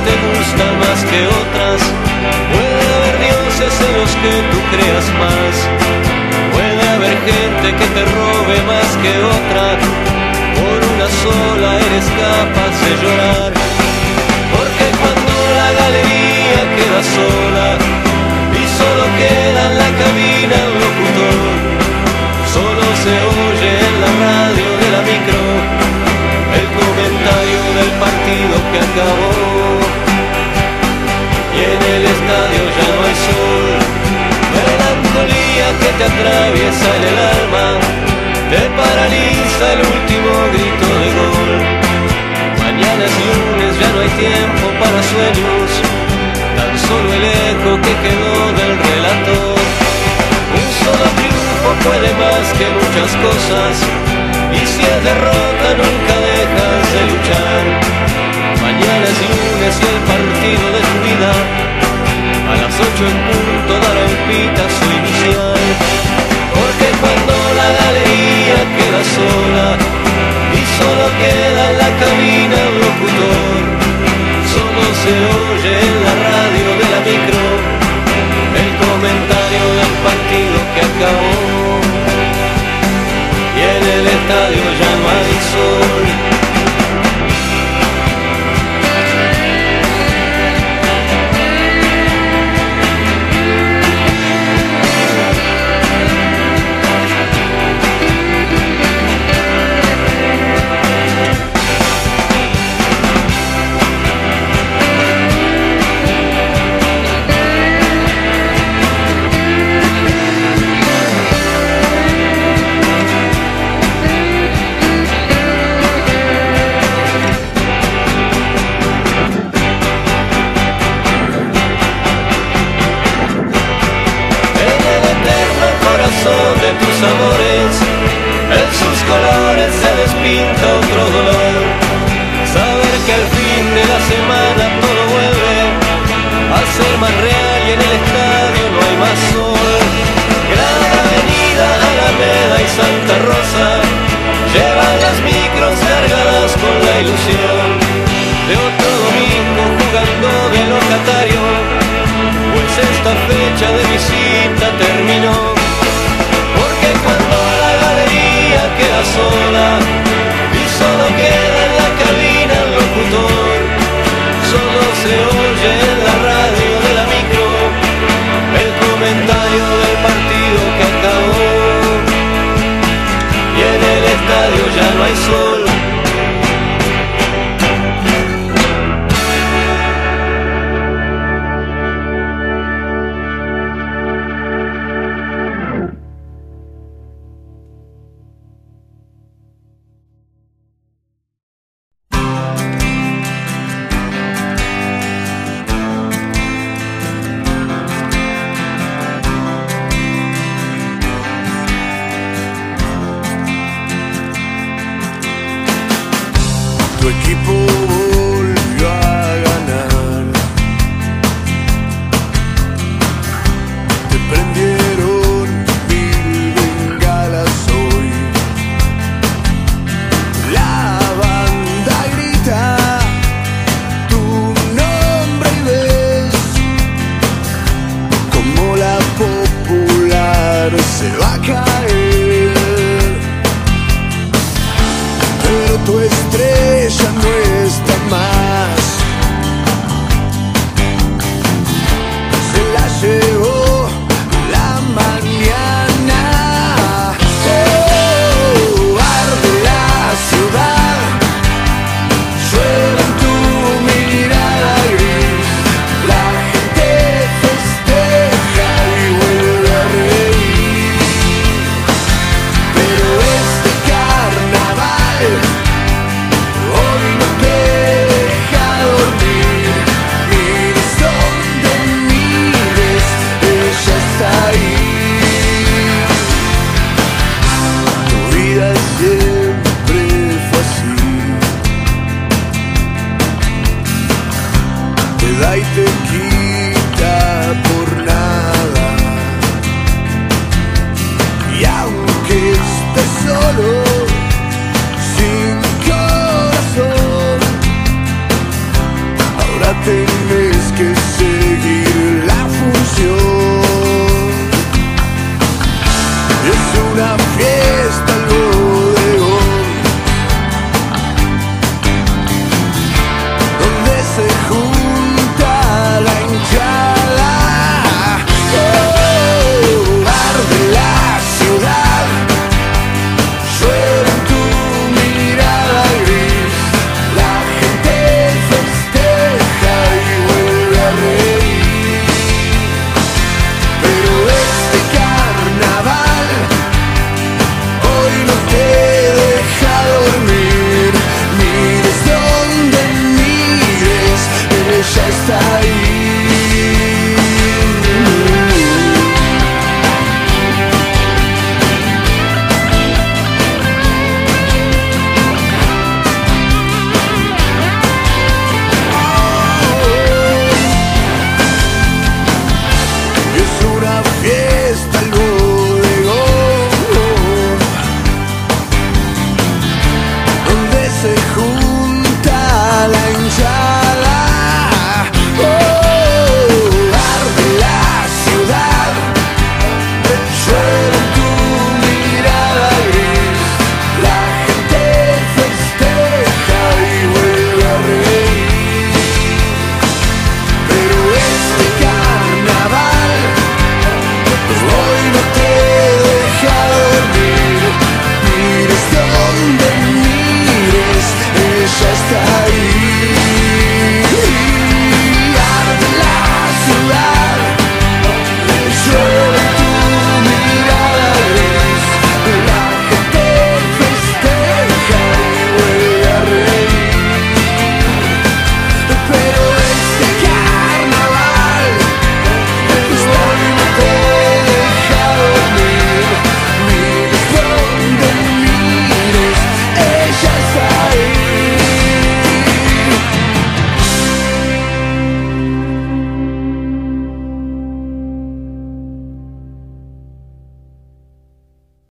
te gustan más que otras. Puede haber dioses en los que tú creas más. Puede haber gente que te robe más que otra. Por una sola eres capaz de llorar. Porque cuando la galería queda sola y solo queda en la cabina el locutor, solo se oye en la radio de la micro el comentario del partido que acabó. Y en el estadio ya no hay sol. Melancolía que te atraviesa en el alma, te paraliza el último grito de gol. Mañana es lunes, ya no hay tiempo para sueños, tan solo el eco que quedó del relator. Un solo triunfo puede más que muchas cosas, y si es derrota nunca dejas de luchar. Mañana es lunes y el partido de tu vida a las 8 en punto dará el pitazo inicial. Porque cuando la galería queda sola y solo queda en la cabina el locutor, solo se oye en la radio de la micro el comentario del partido que acabó. Y en el estadio ya no hay sol. De tus amores, en sus colores se despinta otro dolor. Saber que al fin de la semana todo vuelve a ser más real y en el estadio no hay más sol. Gran Avenida, Alameda y Santa Rosa llevan las micros cargadas con la ilusión de otro domingo jugando de locatario, pues esta fecha de visita terminó. Cuando la galería queda sola y solo queda en la cabina el locutor, solo se oye en la radio de la micro el comentario del partido que acabó. Y en el estadio ya no hay sol.